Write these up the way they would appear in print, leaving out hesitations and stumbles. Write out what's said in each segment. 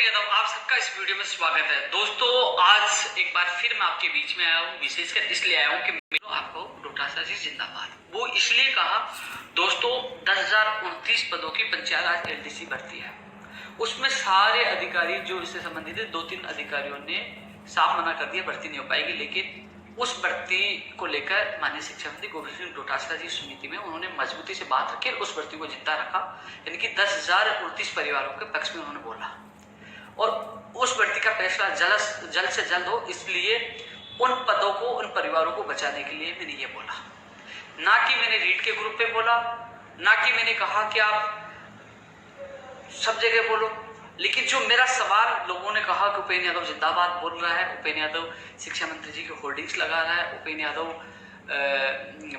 यादव, आप सबका इस वीडियो में स्वागत है। दोस्तों, आज एक बार फिर मैं आपके बीच में आया हूँ, विशेषकर इसलिए आया हूँ कि आपको डोटासरा जी जिंदाबाद। वो इसलिए कहा दोस्तों, 10,029 पदों की पंचायत राज एलडीसी भर्ती है। उसमें सारे अधिकारी जो इससे संबंधित है, 2-3 अधिकारियों ने साफ मना कर दिया भर्ती नहीं हो पाएगी। लेकिन उस भर्ती को लेकर माननीय शिक्षा मंत्री गोविंद सिंह डोटासरा जी समिति में उन्होंने मजबूती से बात रखी, उस भर्ती को जिंदा रखा। यानी कि 10,029 परिवारों के पक्ष में उन्होंने बोला और उस भर्ती का फैसला जल्द से जल्द हो, इसलिए उन पदों को, उन परिवारों को बचाने के लिए मैंने ये बोला। ना कि मैंने रीड के ग्रुप पे बोला, ना कि मैंने कहा कि आप सब जगह बोलो। लेकिन जो मेरा सवाल लोगों ने कहा कि उपेंद्र यादव जिंदाबाद बोल रहा है, उपेंद्र यादव शिक्षा मंत्री जी के होर्डिंग्स लगा रहा है, उपेंद्र यादव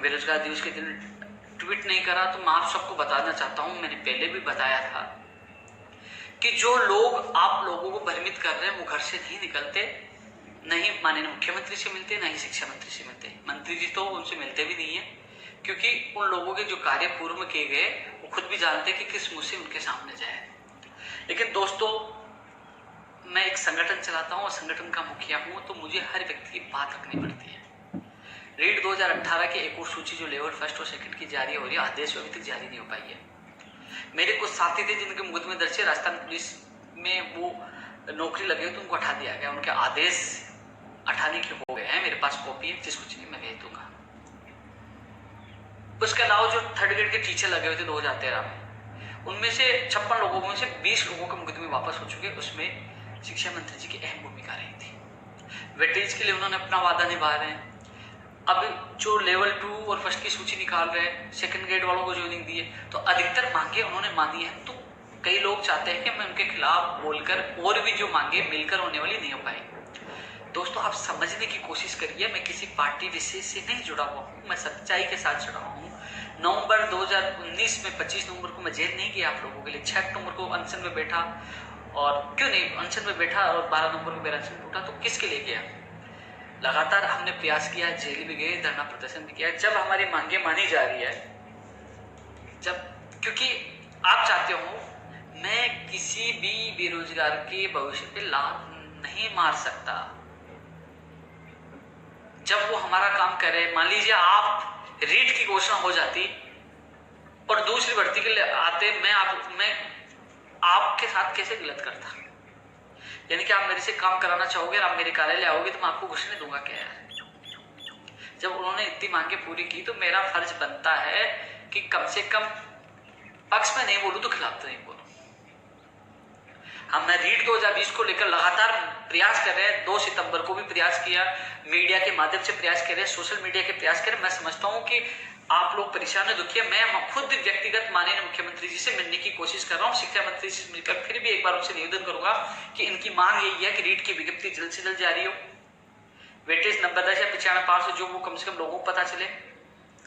बेरोजगार दिवस के दिन ट्वीट नहीं करा, तो मैं आप सबको बताना चाहता हूं, मैंने पहले भी बताया था कि जो लोग आप लोगों को भ्रमित कर रहे हैं वो घर से नहीं निकलते, नहीं माननीय मुख्यमंत्री से मिलते, ना ही शिक्षा मंत्री से मिलते। मंत्री जी तो उनसे मिलते भी नहीं है, क्योंकि उन लोगों के जो कार्य पूर्व में किए गए वो खुद भी जानते कि किस मुंह से उनके सामने जाए। लेकिन दोस्तों, मैं एक संगठन चलाता हूँ और संगठन का मुखिया हूँ, तो मुझे हर व्यक्ति की बात रखनी पड़ती है। रीड 2018 की एक और सूची जो लेवल 1 और 2 की जारी हो रही है, आदेश अभी तक जारी नहीं हो पाई है। मेरे कुछ साथी थे जिनके मुकदमे दर्ज है, राजस्थान पुलिस में वो नौकरी लगे तो उनको हटा दिया गया, उनके आदेश हटाने के हो गए हैं। मेरे पास कॉपी है, जिसको चाहिए मैं भेज दूंगा। उसके अलावा जो 3rd ग्रेड के टीचर लगे हुए थे 2013 में, उनमें से 56 लोगों में से 20 लोगों के मुकदमे वापस हो चुके। उसमें शिक्षा मंत्री जी की अहम भूमिका रही थी। वेटेज के लिए उन्होंने अपना वादा निभा रहे हैं। अब जो लेवल 2 और 1 की सूची निकाल रहे हैं, 2nd ग्रेड वालों को ज्वाइनिंग दी है, तो अधिकतर मांगे उन्होंने मानी है। तो कई लोग चाहते हैं कि मैं उनके खिलाफ बोलकर और भी जो मांगे मिलकर होने वाली नहीं हो पाई। दोस्तों, आप समझने की कोशिश करिए, मैं किसी पार्टी विशेष से नहीं जुड़ा हुआ हूँ, मैं सच्चाई के साथ जुड़ा हूँ। नवंबर 2019 में 25 नवंबर को मैं जेल नहीं गया आप लोगों के लिए, 6 अक्टूबर को अनशन में बैठा, और क्यों नहीं अनशन में बैठा, और 12 नवंबर को मेरा अनशन टूटा, तो किसके लिए गया? लगातार हमने प्रयास किया, जेल भी गए, धरना प्रदर्शन भी किया। जब हमारी मांगे मानी जा रही है, जब, क्योंकि आप चाहते हो मैं किसी भी बेरोजगार के भविष्य पे लात नहीं मार सकता। जब वो हमारा काम करे, मान लीजिए आप रीड की घोषणा हो जाती और दूसरी भर्ती के लिए आते, मैं आपके साथ कैसे गलत करता? यानी कि आप मेरे से काम कराना चाहोगे और आप मेरे कार्यालय आओगे तो मैं आपको घुसने दूंगा क्या यार? जब उन्होंने इतनी मांगे पूरी की तो मेरा फर्ज बनता है कि कम से कम पक्ष में नहीं बोलूं तो खिलाफ तो नहीं बोलूं। हमने रीड 2020 को लेकर लगातार प्रयास कर रहे हैं। 2 सितंबर को भी प्रयास किया, मीडिया के माध्यम से प्रयास कर रहे हैं, सोशल मीडिया के प्रयास कर रहे हैं। मैं समझता हूं कि आप लोग परेशान है, दुखी है। मैं खुद व्यक्तिगत माननीय मुख्यमंत्री जी से मिलने की कोशिश कर रहा हूँ, शिक्षा मंत्री से मिलकर फिर भी एक बार उनसे निवेदन करूंगा कि इनकी मांग यही है कि रीड की विज्ञप्ति जल्द से जल्द जारी हो, वेटेज 90 या 95 जो वो कम से कम लोगों को पता चले,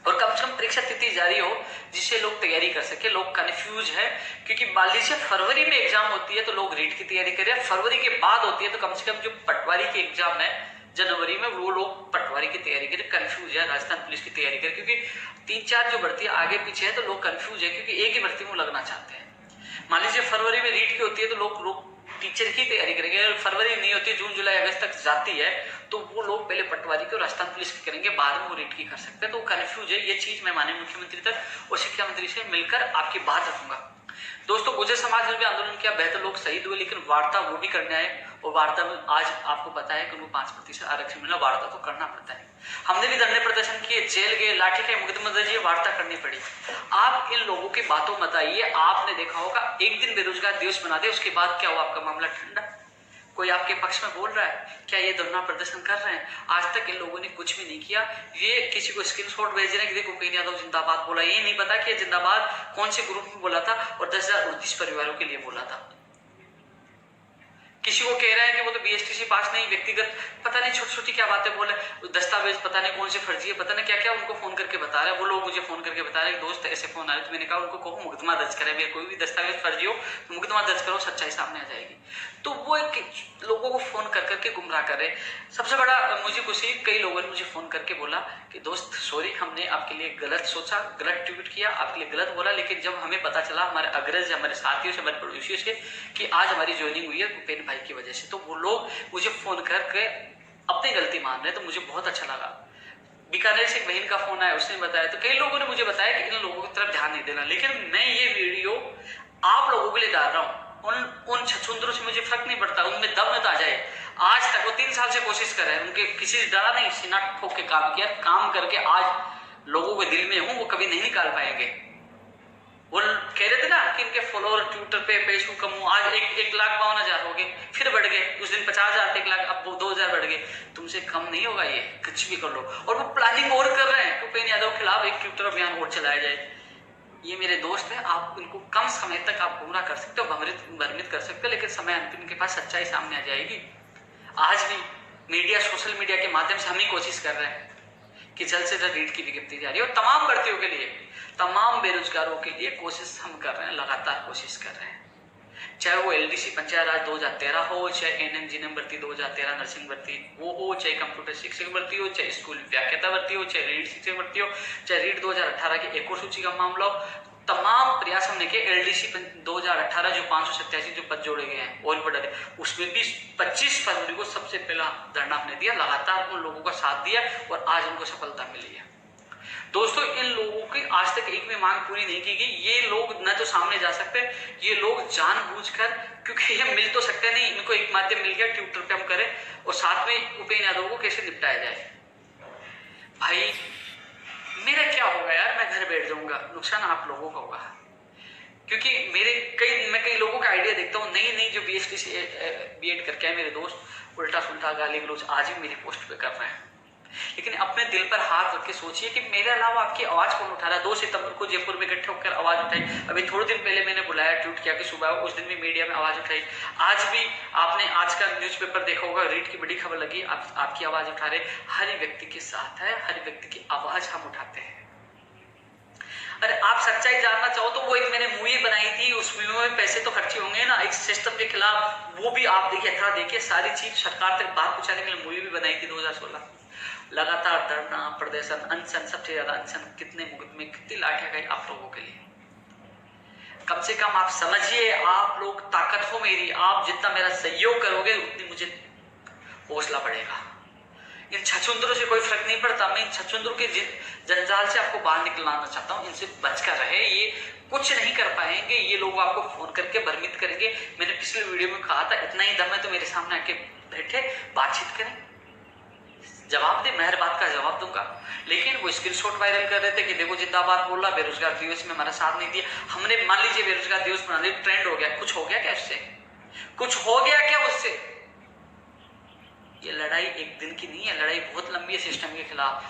और कम से कम परीक्षा तिथि जारी हो जिससे लोग तैयारी कर सके। लोग कंफ्यूज है, क्योंकि मान लीजिए फरवरी में एग्जाम होती है तो लोग रीड की तैयारी करें, फरवरी के बाद होती है तो कम से कम जो पटवारी की एग्जाम है जनवरी में, वो लोग पटवारी की तैयारी करें। कंफ्यूज है, राजस्थान पुलिस की तैयारी करें, क्योंकि 3-4 जो भर्ती आगे पीछे है तो लोग कंफ्यूज है, क्योंकि एक ही भर्ती में लगना चाहते हैं। मान लीजिए फरवरी में रीड की होती है तो लोग टीचर की तैयारी करेंगे, फरवरी नहीं होती, जून जुलाई अगस्त तक जाती है तो वो लोग पहले पटवारी की और राजस्थान पुलिस की करेंगे, बाद में वो रीड की कर सकते हैं। तो कंफ्यूज है, ये चीज मैं माननीय मुख्यमंत्री तक और शिक्षा मंत्री से मिलकर आपकी बात रखूंगा। दोस्तों, गुर्जर समाज ने भी आंदोलन किया, बेहतर लोग शहीद हुए, लेकिन वार्ता वो भी करने आए, और वार्ता में आज आपको पता है कि उनको 5% आरक्षण मिला, वार्ता तो करना पड़ता है। हमने भी धरने प्रदर्शन किए, जेल गए, लाठी के मुकदमे दर्ज, वार्ता करनी पड़ी। आप इन लोगों की बातों मत आइए। आपने देखा होगा एक दिन बेरोजगार दिवस बना दे, उसके बाद क्या हुआ? आपका मामला ठंडा। कोई आपके पक्ष में बोल रहा है क्या? ये धरना प्रदर्शन कर रहे हैं, आज तक इन लोगों ने कुछ भी नहीं किया। ये किसी को स्क्रीनशॉट भेज रहे हैं कि देखो उपेंद्र यादव जिंदाबाद बोला, ये नहीं पता कि जिंदाबाद कौन से ग्रुप में बोला था और 10,029 परिवारों के लिए बोला था। किसी को कह रहे हैं कि वो तो बीएसटीसी पास नहीं, व्यक्तिगत पता नहीं छोटी छोटी क्या बातें बोले, दस्तावेज पता नहीं कौन से फर्जी है, पता नहीं क्या क्या उनको फोन करके बता रहे हैं। वो लोग मुझे फोन करके बता रहे हैं दोस्त ऐसे फोन आ रहे, तो मैंने कहा उनको कहो मुकदमा दर्ज करें, मेरे कोई भी दस्तावेज फर्जी हो तो मुकदमा दर्ज करो, सच्चाई सामने आ जाएगी। तो वो एक लोगों को फोन कर करके गुमराह कर रहे। सबसे बड़ा मुझे खुशी, कई लोगों ने मुझे फोन करके बोला कि दोस्त सॉरी, हमने आपके लिए गलत सोचा, गलत ट्वीट किया, आपके लिए गलत बोला, लेकिन जब हमें पता चला हमारे अग्रज, हमारे साथियों से, हमारे पड़ोसियों से कि आज हमारी ज्वाइनिंग हुई है उपेन भाई की वजह से, तो वो लोग मुझे फोन करके अपनी गलती मान रहे हैं, तो मुझे बहुत अच्छा लगा। बीकानेर से एक बहन का फोन आया, उसने बताया, तो कई लोगों ने मुझे बताया कि इन लोगों की तरफ ध्यान नहीं देना, लेकिन मैं ये वीडियो आप लोगों के लिए डाल रहा हूँ। उन छछूंदरों से मुझे फर्क नहीं पड़ता, उनमें दम तो आ जाए। आज तक वो 3 साल से कोशिश कर रहे हैं, उनके किसी से डरा नहीं, सीना ठोक के काम किया, काम करके आज लोगों के दिल में हूं, वो कभी नहीं निकाल पाएंगे। वो कह रहे थे ना कि इनके फॉलोअर ट्विटर पे, फेसबुक कम हो, आज 1,52,000 हो गए, फिर बढ़ गए, उस दिन 50,000 1 लाख, अब 2,000 बढ़ गए। तुमसे कम नहीं होगा ये, कुछ भी कर लो। और वो प्लानिंग और कर रहे हैं कि उपेन यादव के खिलाफ एक ट्विटर अभियान और चलाया जाए। ये मेरे दोस्त हैं, आप इनको कम समय तक आप गुमराह कर सकते हो, भ्रमित कर सकते हो, लेकिन समय अंतिम इनके पास सच्चाई सामने आ जाएगी। आज भी मीडिया, सोशल मीडिया के माध्यम से हम ही कोशिश कर रहे हैं कि जल्द से जल्द रीट की विज्ञप्ति जारी हो। तमाम भर्तियों के लिए, तमाम बेरोजगारों के लिए कोशिश हम कर रहे हैं, लगातार कोशिश कर रहे हैं। चाहे वो एलडीसी पंचायत राज 2013 हो, चाहे एनएम जीएनएम भर्ती 2013 नर्सिंग भर्ती वो हो, चाहे कंप्यूटर शिक्षक भर्ती हो, चाहे स्कूल व्याख्याता भर्ती हो, चाहे रीट शिक्षक भर्ती हो, चाहे रीट 2018 की एक और सूची का मामला हो, तमाम प्रयास हमने किए। एलडीसी 2018 जो 587 जो पद जोड़े गए हैं और बढ़ा गए, उसमें भी 25 फरवरी को सबसे पहला धरना हमने दिया, लगातार उन लोगों का साथ दिया और आज उनको सफलता मिली है। दोस्तों, इन लोगों की आज तक एक भी मांग पूरी नहीं की गई। ये लोग न तो सामने जा सकते, ये लोग जानबूझकर, क्योंकि ये मिल तो सकते नहीं, इनको एक माध्यम मिल गया, ट्विटर पे हम करें और साथ में उपेन यादव को कैसे निपटाया जाए। भाई मेरा क्या होगा यार, मैं घर बैठ जाऊंगा, नुकसान आप लोगों का होगा। क्योंकि मैं कई लोगों का आइडिया देखता हूँ, नई जो बीएसटी से बीएड करके आए मेरे दोस्त, उल्टा सुल्टा गाली गलौज आज भी मेरी पोस्ट पे कर रहे हैं। लेकिन अपने दिल पर हाथ रख के सोचिए कि मेरे अलावा आपकी आवाज कौन उठा रहा है। 2 सितंबर को जयपुर में इकट्ठे होकर आवाज उठाई, अभी थोड़े दिन पहले मैंने बुलाया, ट्वीट किया कि सुबह, उस दिन भी मीडिया में आवाज उठाई। आज भी आपने आज का न्यूज़पेपर देखा होगा, रीट की बड़ी खबर लगी, आपकी आवाज उठा रहे। हर व्यक्ति के साथ है, हर व्यक्ति की आवाज हम उठाते हैं। अरे आप सच्चाई जानना चाहो तो वो एक मैंने मूवी बनाई थी, उस मूवी में पैसे तो खर्चे होंगे ना एक सिस्टम के खिलाफ, वो भी आप देखिए, था देखिए, सारी चीज सरकार तक बात पहुंचाने के लिए मूवी भी बनाई थी 2016। लगातार धरना, प्रदर्शन, अनशन, सबसे ज्यादा अनशन, कितने मुकदमे, कितनी लाठियां गई आप लोगों के लिए। कम से कम आप समझिए, आप लोग ताकत हो मेरी, आप जितना मेरा सहयोग करोगे उतनी मुझे हौसला बढ़ेगा। इन छछूंदरों से कोई फर्क नहीं पड़ता, मैं इन छछूंदरों के जंजाल से आपको बाहर निकलना चाहता हूँ, इनसे बचकर रहे। ये कुछ नहीं कर पाएंगे, ये लोग आपको फोन करके भ्रमित करेंगे। मैंने पिछले वीडियो में कहा था, इतना ही दम है तो मेरे सामने आके बैठे, बातचीत करें, जवाब दे, मैं हर बात का जवाब दूंगा। लेकिन वो स्क्रीनशॉट वायरल कर रहे थे कि देखो जिंदाबाद बोल रहा, बेरोजगार दिवस में हमारा साथ नहीं दिया। हमने मान लीजिए बेरोजगार दिवस मनाने ट्रेंड हो गया, कुछ हो गया क्या उससे? कुछ हो गया क्या उससे? ये लड़ाई एक दिन की नहीं है, लड़ाई बहुत लंबी है सिस्टम के खिलाफ।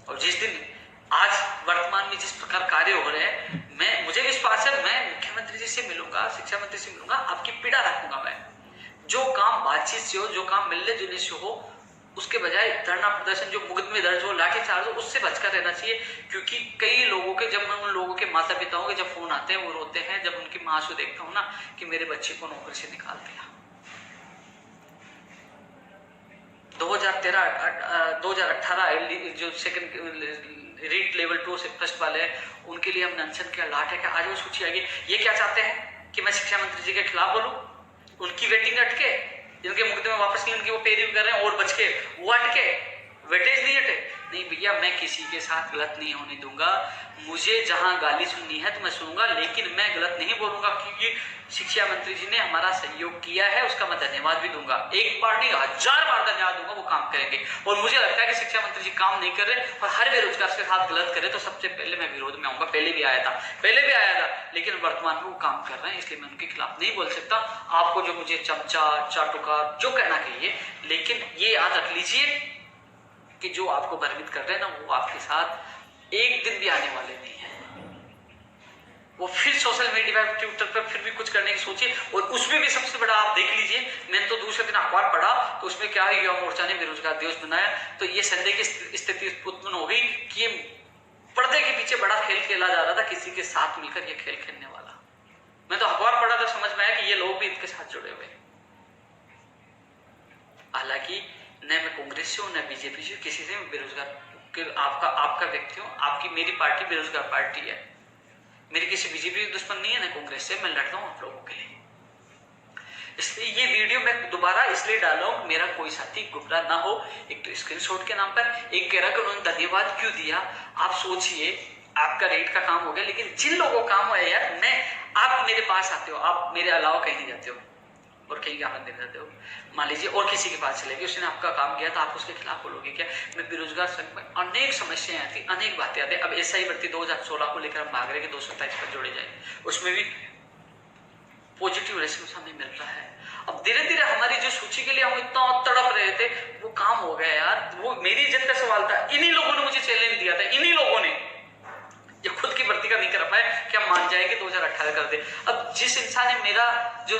और जिस दिन आज वर्तमान में जिस प्रकार कार्य हो रहे हैं, मुझे विश्वास है, मैं मुख्यमंत्री जी से मिलूंगा, शिक्षा मंत्री से मिलूंगा, आपकी पीड़ा रखूंगा। मैं जो काम बातचीत से हो, जो काम मिलने जुलने से हो, उसके बजाय धरना प्रदर्शन, जो मुकदमे दर्ज हो, लाठीचार्ज हो, उससे बचकर रहना चाहिए। क्योंकि कई लोगों के, जब मैं उन लोगों के माता पिताओं के जब फोन आते हैं वो रोते हैं, जब उनकी माँ से देखता हूँ ना कि मेरे बच्चे को नौकरी से निकाल दिया। 2018 जो सेकंड रीट लेवल 2 से फर्स्ट वाले हैं, उनके लिए हमने अनशन किया, लाठे का आज वो सूची आ गई। ये क्या चाहते हैं कि मैं शिक्षा मंत्री जी के खिलाफ बोलूं? उनकी वेटिंग अटके, जिनके मुकदमे वापस नहीं, उनकी वो पेरी कर रहे हैं और बच के वो अटके, वेटेज नहीं अटे। नहीं भैया, मैं किसी के साथ गलत नहीं होने दूंगा। मुझे जहां गाली सुननी है तो मैं सुनूंगा, लेकिन मैं गलत नहीं बोलूंगा, क्योंकि शिक्षा मंत्री जी ने हमारा सहयोग किया है, उसका मैं धन्यवाद भी दूंगा। एक बार नहीं, 1000 बार धन्यवाद दूंगा, वो काम करेंगे। और मुझे लगता है कि शिक्षा मंत्री जी काम नहीं कर रहे और हर बेरोजगार के साथ गलत करे तो सबसे पहले मैं विरोध में आऊंगा। पहले भी आया था, लेकिन वर्तमान में वो काम कर रहे हैं, इसलिए मैं उनके खिलाफ नहीं बोल सकता। आपको जो मुझे चमचा, चाटुकार जो कहना चाहिए, लेकिन ये याद रख लीजिए कि जो आपको भ्रमित कर रहे हैं ना, वो आपके साथ एक दिन भी आने वाले नहीं है। वो फिर सोशल मीडिया पे ट्विटर पर फिर भी कुछ करने की सोची, और उसमें भी सबसे बड़ा आप देख लीजिए, मैंने तो दूसरे दिन अखबार पढ़ा तो उसमें क्या है, युवा मोर्चा ने बेरोजगार दिवस बनाया, तो ये संदेह की स्थिति उत्पन्न हो गई कि ये पर्दे के पीछे बड़ा खेल खेला जा रहा था, किसी के साथ मिलकर ये खेल खेलने वाला। मैं तो अखबार पढ़ा तो समझ में आया कि ये लोग भी इनके साथ जुड़े हुए। हालांकि न मैं कांग्रेस से हूं न बीजेपी से, किसी से बेरोजगार आपका व्यक्ति हूं, आपकी मेरी पार्टी बेरोजगार पार्टी है, मेरी किसी बीजेपी की दुश्मन नहीं है, ना कांग्रेस से, मैं लड़ता हूं आप लोगों के लिए। इसलिए ये वीडियो मैं दोबारा इसलिए डाला हूं मेरा कोई साथी गुमराह ना हो। एक तो स्क्रीनशॉट के नाम पर, एक कह रहा कि उन्होंने धन्यवाद क्यों दिया। आप सोचिए, आपका रेट का काम हो गया, लेकिन जिन लोगों को काम हुआ है यार, आप मेरे पास आते हो, आप मेरे अलावा कहीं नहीं जाते हो और कहीं ज्ञापन देने जाते हो, मान लीजिए और किसी के पास चले गए, उसने आपका काम किया तो आप उसके खिलाफ बोलोगे क्या। मैं बेरोजगार संघ में अनेक समस्याएं आती, अनेक बातें आती। अब SI भर्ती 2016 को लेकर हम भाग रहे कि 227 पर जोड़े जाए, उसमें भी पॉजिटिव रेस्पॉन्स हमें मिल रहा है। अब धीरे धीरे हमारी जो सूची के लिए हम इतना तड़प रहे थे वो काम हो गया यार। वो मेरी इज्जत का सवाल था, इन्हीं लोगों ने मुझे चैलेंज दिया था, इन्हीं लोगों ने ये खुद की भर्ती का नहीं कर पाए क्या मान जाए कि 2018 कर दे। अब जिस इंसान ने मेरा जो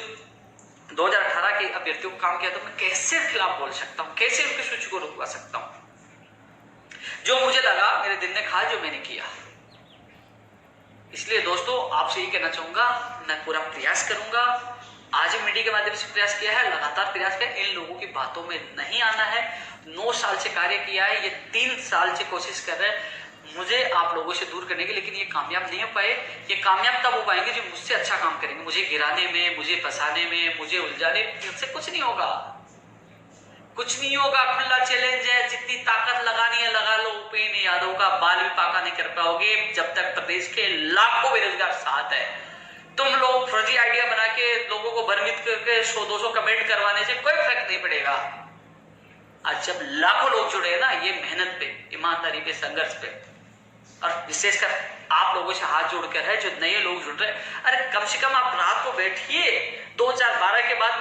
2018 के अभ्यर्थियों को काम किया तो मैं कैसे खिलाफ बोल सकता हूं, कैसे उनकी सूची को रुकवा सकता हूं। जो मुझे लगा मेरे दिल ने कहा, जो मैंने किया। इसलिए दोस्तों आपसे ये कहना चाहूंगा, मैं पूरा प्रयास करूंगा, आज मीडिया के माध्यम से प्रयास किया है, लगातार प्रयास किया, इन लोगों की बातों में नहीं आना है। 9 साल से कार्य किया है, ये 3 साल से कोशिश कर रहे हैं मुझे आप लोगों से दूर करने की, लेकिन ये कामयाब नहीं हो पाए। ये कामयाब तब हो पाएंगे जो मुझसे अच्छा काम करेंगे, मुझे गिराने में, मुझे फंसाने में, मुझे उलझाने, इनसे कुछ नहीं होगा, कुछ नहीं होगा। खुला चैलेंज है, जितनी ताकत लगानी है लगा लो। उपेंद्र यादव का बाल भी पाका नहीं कर पाओगे जब तक प्रदेश के लाखों बेरोजगार साथ है। तुम लोग फर्जी आइडिया बना के लोगों को भ्रमित करके 100-200 कमेंट करवाने से कोई फर्क नहीं पड़ेगा। आज जब लाखों लोग जुड़े ना, ये मेहनत पे, ईमानदारी पे, संघर्ष पे, और विशेषकर आप लोगों से हाथ जोड़कर है जो नए लोग जुड़ रहे हैं। अरे कम से कम आप रात को बैठिए, 2012 के बाद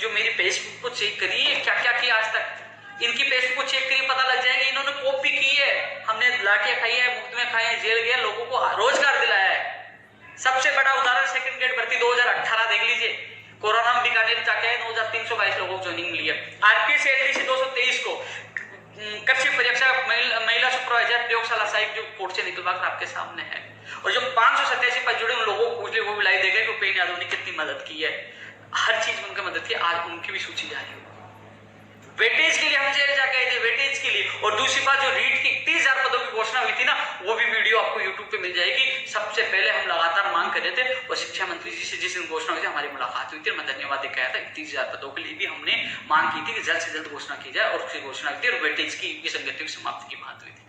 मेरी फेसबुक को चेक करिए, क्या क्या किया आज तक। इनकी फेसबुक को चेक करिए, पता लग जाएगा इन्होंने कॉप भी की है, हमने लाठियां खाई है, मुफ्त में खाए हैं, जेल गए, लोगों को रोजगार दिलाया है। सबसे बड़ा उदाहरण सेकंड ग्रेड भर्ती 2018 देख लीजिए, कोरोना में बीकानेर जाके 9322 लोगों को ज्वाइनिंग मिली है। RPC LDC 223 को, कृषि परीक्षा महिला सुपरवाइजर प्रयोगशाला साहिब जो कोर्ट से निकलवा कर आपके सामने है, और जो 587 पर जुड़े उन लोगों को पूछ ले, वो भी लाई देगा कि उपेंद्र यादव ने कितनी मदद की है, हर चीज में उनकी मदद की। आज उनकी भी सूची जारी हो। वेटेज के लिए हम जेल जाके आए थे, वेटेज के लिए। और दूसरी बात, जो रीट की 30,000 पदों की घोषणा हुई थी ना, वो भी वीडियो आपको यूट्यूब पे मिल जाएगी। सबसे पहले हम लगातार मांग कर रहे थे, और शिक्षा मंत्री जी से जिस दिन घोषणा हुई थी हमारी मुलाकात हुई थी, मैं धन्यवाद कहया था। 30,000 पदों के लिए भी हमने मांग की थी कि जल्द से जल्द घोषणा की जाए, और उसकी घोषणा हुई थी, और वेटेज की विसंगतियों की समाप्ति की बात हुई थी।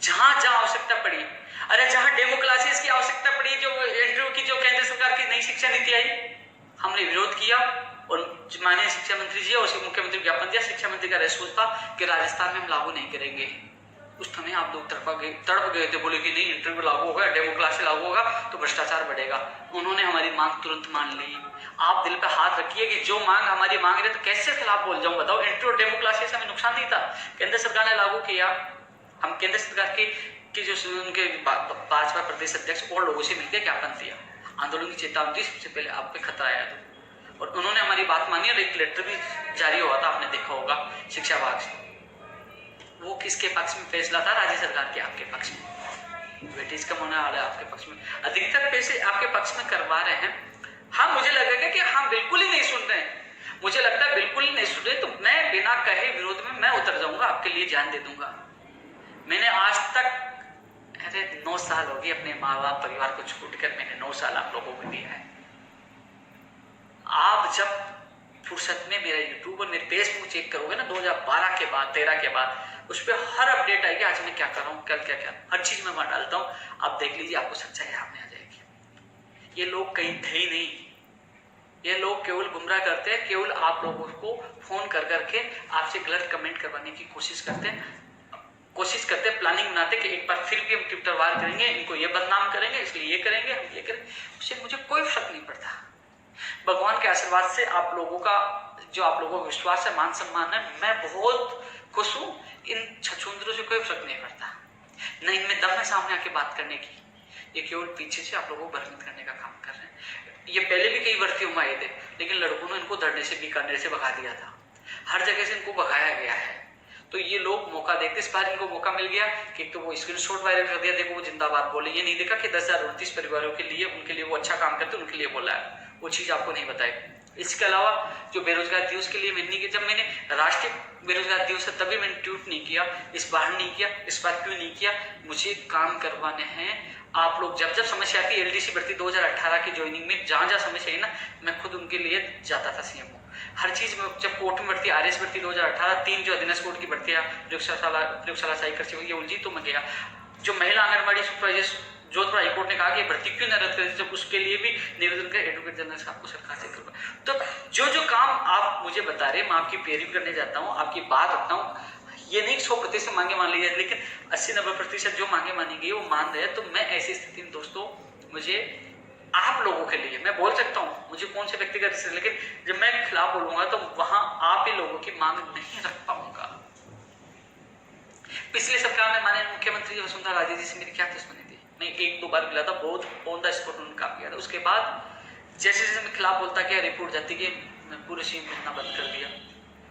जहां जहां आवश्यकता पड़ी, अरे जहां डेमो क्लासेस की आवश्यकता पड़ी, जो इंटरव्यू की, जो केंद्र सरकार की नई शिक्षा नीति आई, हमने विरोध किया, और माननीय शिक्षा मंत्री जी और उसके मुख्यमंत्री ज्ञापन दिया। शिक्षा मंत्री का रेस्पॉन्स था कि राजस्थान में हम लागू नहीं करेंगे। उस समय आप लोग तड़प गए थे, बोले कि नहीं, इंटरव्यू लागू होगा, डेमो क्लास लागू होगा तो भ्रष्टाचार बढ़ेगा। उन्होंने हमारी मांग तुरंत मान ली। आप दिल पे हाथ रखिए कि जो मांग हमारी मांग रहे तो कैसे खिलाफ बोल जाऊं, बताओ। इंटरव्यू और डेमो क्लासेस हमें नुकसान नहीं था, केंद्र सरकार ने लागू किया। हम केंद्र सरकार के जो उनके भाजपा प्रदेश अध्यक्ष और लोगों से मिलकर ज्ञापन दिया, आंदोलन की चेतावनी, सबसे पहले आप पे खतरा आया तो, और उन्होंने हमारी बात मानी, और एक लेटर भी जारी हुआ था, आपने देखा होगा, शिक्षा विभाग से। वो किसके पक्ष में फैसला था? राज्य सरकार के आपके पक्ष में। वेटेज कम होने वाला है आपके पक्ष में, अधिकतर पैसे आपके पक्ष में करवा रहे हैं। हाँ, मुझे लगेगा कि हम बिल्कुल ही नहीं सुन रहे हैं, मुझे लगता है बिल्कुल ही नहीं सुन रहे, तो मैं बिना कहे विरोध में मैं उतर जाऊंगा, आपके लिए जान दे दूंगा। मैंने आज तक 9 साल हो गए अपने माँ बाप परिवार को छोड़कर, मैंने 9 साल आप लोगों को दिया है। आप जब फुर्सत में मेरा यूट्यूब और मेरे फेसबुक चेक करोगे ना, 2012 के बाद, 13 के बाद, उस पर हर अपडेट आएगी, आज मैं क्या कर रहा हूँ, कल क्या क्या, हर चीज में मैं डालता हूँ। आप देख लीजिए, आपको सच्चाई सामने आ जाएगी। ये लोग कहीं थे ही नहीं, ये लोग केवल गुमराह करते हैं, केवल आप लोगों को फोन कर करके आपसे गलत कमेंट करवाने की कोशिश करते हैं, प्लानिंग बनाते कि एक बार फिर भी हम ट्विटर वार करेंगे, इनको ये बदनाम करेंगे, इसलिए ये करेंगे, हम ये करेंगे। उससे मुझे कोई फर्क नहीं पड़ता। भगवान के आशीर्वाद से आप लोगों का जो आप लोगों का विश्वास है, मान सम्मान है, मैं बहुत खुश हूँ। इन छछूंदरों से कोई फर्क नहीं पड़ता, न इनमें दम है सामने आके बात करने की। ये केवल पीछे से आप लोगों को भ्रमित करने का काम कर रहे हैं। ये पहले भी कई भर्तियों में आए थे, लेकिन लड़कों ने इनको धरने से बीकानेर से भगा दिया था। हर जगह से इनको भगाया गया है। तो ये लोग मौका देखते, इस बार इनको मौका मिल गया कि तो वो स्क्रीनशॉट वायरल कर दिया, देखो वो जिंदाबाद बोले। ये नहीं देखा कि 10,029 परिवारों के लिए, उनके लिए वो अच्छा काम करते, उनके लिए बोला है, वो चीज आपको नहीं बताई। इसके अलावा जो बेरोजगार दिवस के लिए मैंने नहीं किया, जब मैंने राष्ट्रीय बेरोजगार दिवस है तभी मैंने ट्वीट नहीं किया, इस बार नहीं किया। इस बार क्यों नहीं किया? मुझे काम करवाने हैं। आप लोग जब जब समस्या आती है, एलडीसी भर्ती 2018 की ज्वाइनिंग में जहां जहां समस्या है ना, मैं खुद उनके लिए जाता था सीएम को। हर चीज में, जब कोर्ट में भर्ती, आरएस भर्ती 2018 3 जो अधीनस्थ कोर्ट की भर्ती प्रयोगशाला सहायक कृषि ये उलझी तो मैं गया। जो महिला आंगनबाड़ी सुपरवाइजर जोधपुर हाईकोर्ट ने कहा कि भर्ती क्यों न रद्द कर, जब उसके लिए भी निवेदन कर एडवोकेट जनरल साहब को सरकार से करवा। तो जो काम आप मुझे बता रहे, मैं आपकी पेरवी करने जाता हूँ, आपकी बात रखता हूँ। ये नहीं 100% मांगे मान ली जाए, लेकिन 80-90% जो मांगे मानी गई वो मान रहे। तो मैं ऐसी स्थिति में दोस्तों, मुझे आप लोगों के लिए मैं बोल सकता हूँ, मुझे कौन से व्यक्तिगत से, लेकिन जब मैं खिलाफ बोलूंगा तो वहां आप ही लोगों की मांग नहीं रख पाऊंगा। पिछले सरकार में माननीय मुख्यमंत्री वसुंधरा राजे जी से मेरी क्या दुश्मनी थी, मैं 1-2 बार मिला था, बहुत ऑन द स्पॉट उन्होंने काम किया था। उसके बाद जैसे जैसे मैं खिलाफ बोलता गया, रिपोर्ट जाती गई, मैं पूरे सीन मिलना बंद कर दिया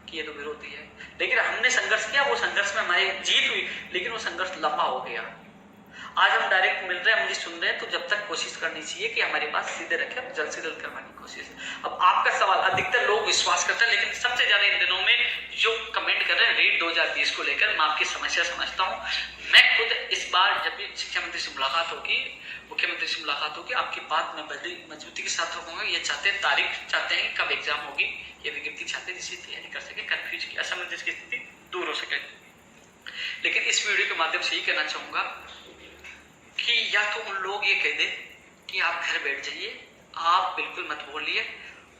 कि ये तो विरोधी है। लेकिन हमने संघर्ष किया, वो संघर्ष में हमारी जीत हुई, लेकिन वो संघर्ष लंबा हो गया। आज हम डायरेक्ट मिल रहे हैं, मुझे सुन रहे हैं, तो जब तक कोशिश करनी चाहिए कि हमारी बात सीधे रखें, जल्द से जल्द करवाने की कोशिश। अब आपका सवाल, अधिकतर लोग विश्वास करते हैं, लेकिन सबसे ज्यादा इन दिनों में जो कमेंट कर रहे हैं रीट 2020 को लेकर, मैं आपकी समस्या समझता हूं। मैं खुद इस बार जब भी शिक्षा मंत्री से मुलाकात होगी, मुख्यमंत्री से मुलाकात होगी, आपकी बात मैं बड़ी मजबूती के साथ रखूंगा। ये चाहते हैं, तारीख चाहते हैं कब एग्जाम होगी, ये विज्ञप्ति चाहते हैं जिससे तैयारी कर सके, कंफ्यूज की असमंजस की स्थिति दूर हो सके। लेकिन इस वीडियो के माध्यम से ही कहना चाहूंगा कि या तो उन लोग ये कह दे कि आप घर बैठ जाइए, आप बिल्कुल मत बोलिए,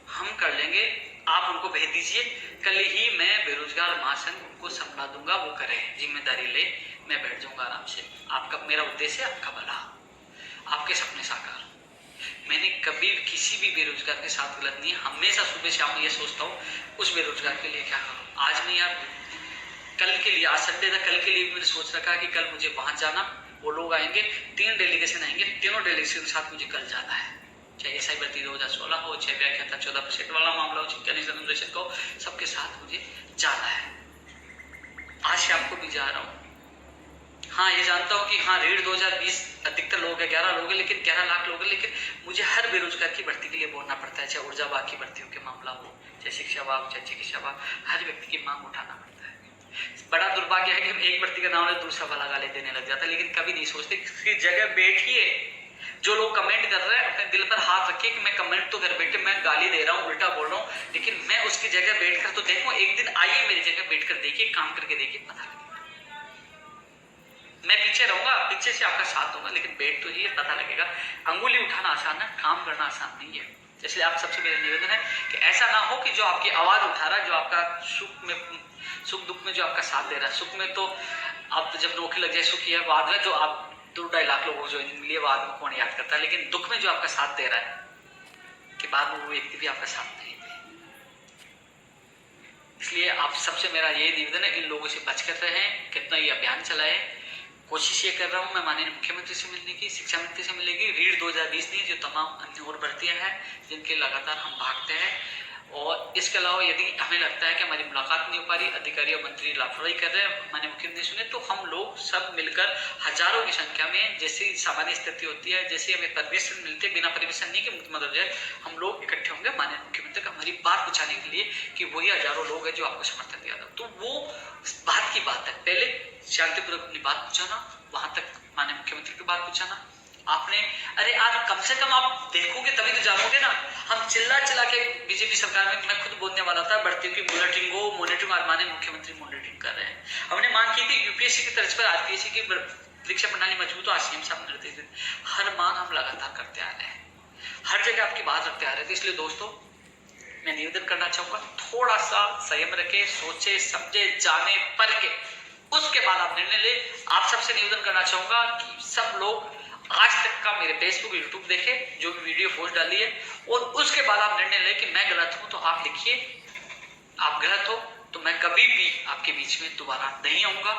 हम कर लेंगे, आप उनको भेज दीजिए, कल ही मैं बेरोजगार महासंघ उनको संभाल दूंगा, वो करें, जिम्मेदारी ले, मैं बैठ जाऊंगा आराम से। आपका, मेरा उद्देश्य है आपका भला, आपके सपने साकार। मैंने कभी किसी भी बेरोजगार के साथ गलत नहीं, हमेशा सुबह शाम ये सोचता हूँ उस बेरोजगार के लिए क्या करूँ। आज नहीं यार, कल के लिए, आज संडे था, कल के लिए मैंने सोच रखा कि कल मुझे वहां जाना, वो लोग आएंगे, 3 डेलीगेशन आएंगे, तीनों डेलीगेशन के साथ मुझे कल जाना है। चाहे एसआई भर्ती 2016 हो, चाहे व्याख्याता 14% वाला मामला हो, चाहे जनरेशन का हो, सबके साथ मुझे जाना है। आज शाम को भी जा रहा हूँ। हाँ, ये जानता हूँ कि हाँ रीट 2020 अधिकतर लोग है, 11 लोग है, लेकिन 11 लाख लोग है, लेकिन मुझे हर बेरोजगार की भर्ती के लिए बोलना पड़ता है। चाहे ऊर्जा विभाग की भर्तियों के मामला हो, चाहे शिक्षा विभाग, चाहे चिकित्सा विभाग, हर व्यक्ति की मांग उठाना पड़ता है। बड़ा दुर्भाग्य है कि हम एक भर्ती का नाम ले दूसरा वाला गाली देने लग जाता है, लेकिन कभी नहीं सोचते किसी जगह बैठिए। जो लोग कमेंट कर रहे हैं, अपने दिल पर हाथ रखिए कि मैं कमेंट तो घर बैठे मैं गाली दे रहा हूँ, उल्टा बोल रहा हूँ, लेकिन मैं उसकी जगह बैठकर तो देखूं। एक दिन आइए मेरी जगह बैठकर देखिए, काम करके देखिए, पता लगेगा। मैं पीछे रहूंगा, पीछे से आपका साथ दूंगा, लेकिन बैठ तो ये पता लगेगा। अंगुली उठाना आसान है, काम करना आसान नहीं है। इसलिए आप सबसे मेरा निवेदन है कि ऐसा ना हो कि जो आपकी आवाज उठा रहा है, जो आपका सुख दुख में जो आपका साथ दे रहा है, सुख में तो आप तो जब नौकरी लग जाए सुखी है, बाद में जो आप 2-2.5 लाख लोगों को ज्वाइनिंग मिली है, बाद में कौन याद करता है, लेकिन दुख में जो आपका साथ दे रहा है कि बाद में वो व्यक्ति भी आपका साथ नहीं दे। इसलिए आप सबसे मेरा यही निवेदन है, इन लोगों से बचकर रहें। कितना ये अभियान चलाए, कोशिश ये कर रहा हूँ मैं माननीय मुख्यमंत्री से मिलने की, शिक्षा मंत्री से मिलने की, रीट 2020 नहीं, जो तमाम अन्य और भर्तियां हैं जिनके लगातार हम भागते हैं। और इसके अलावा यदि हमें लगता है कि हमारी मुलाकात नहीं हो पा रही, अधिकारी और मंत्री लापरवाही कर रहे हैं, माननीय मुख्यमंत्री सुने, तो हम लोग सब मिलकर हजारों की संख्या में, जैसी सामान्य स्थिति होती है, जैसे हमें परमिशन मिलती है, बिना परमिशन नहीं कि मुख्यमंत्री हो जाए, हम लोग इकट्ठे होंगे माननीय मुख्यमंत्री का हमारी बात पहुंचाने के लिए कि वही हजारों लोग हैं जो आपको समर्थन दिया था। तो वो बात की बात है, पहले शांतिपूर्वक अपनी बात पहुंचाना, वहां तक माननीय मुख्यमंत्री की बात पहुंचाना। आपने, अरे आज कम से कम आप देखोगे तभी तो जानोगे ना। हम चिल्ला के बीजेपी सरकार में, मैं खुद बोलने वाला था भर्तियों की मॉनिटरिंग और माननीय मुख्यमंत्री मॉनिटरिंग कर रहे हैं। हमने मांग की थी यूपीएससी की तर्ज पर आरपीएससी की परीक्षा प्रणाली मजबूत हो, आज सीएम साहब निर्देश दें। हर मांग हम लगातार करते आ रहे हैं, हर जगह आपकी बात रखते आ रहे थे। इसलिए दोस्तों मैं निवेदन करना चाहूंगा, थोड़ा सा संयम रखे, सोचे समझे जाने परखे, उसके बाद आप निर्णय ले। आप सबसे निवेदन करना चाहूंगा कि सब लोग आज तक का मेरे फेसबुक यूट्यूब देखे, जो भी वीडियो पोस्ट डाली है, और उसके बाद आप निर्णय ले कि मैं गलत हूं तो आप लिखिए, आप गलत हो तो मैं कभी भी आपके बीच में दोबारा नहीं आऊंगा।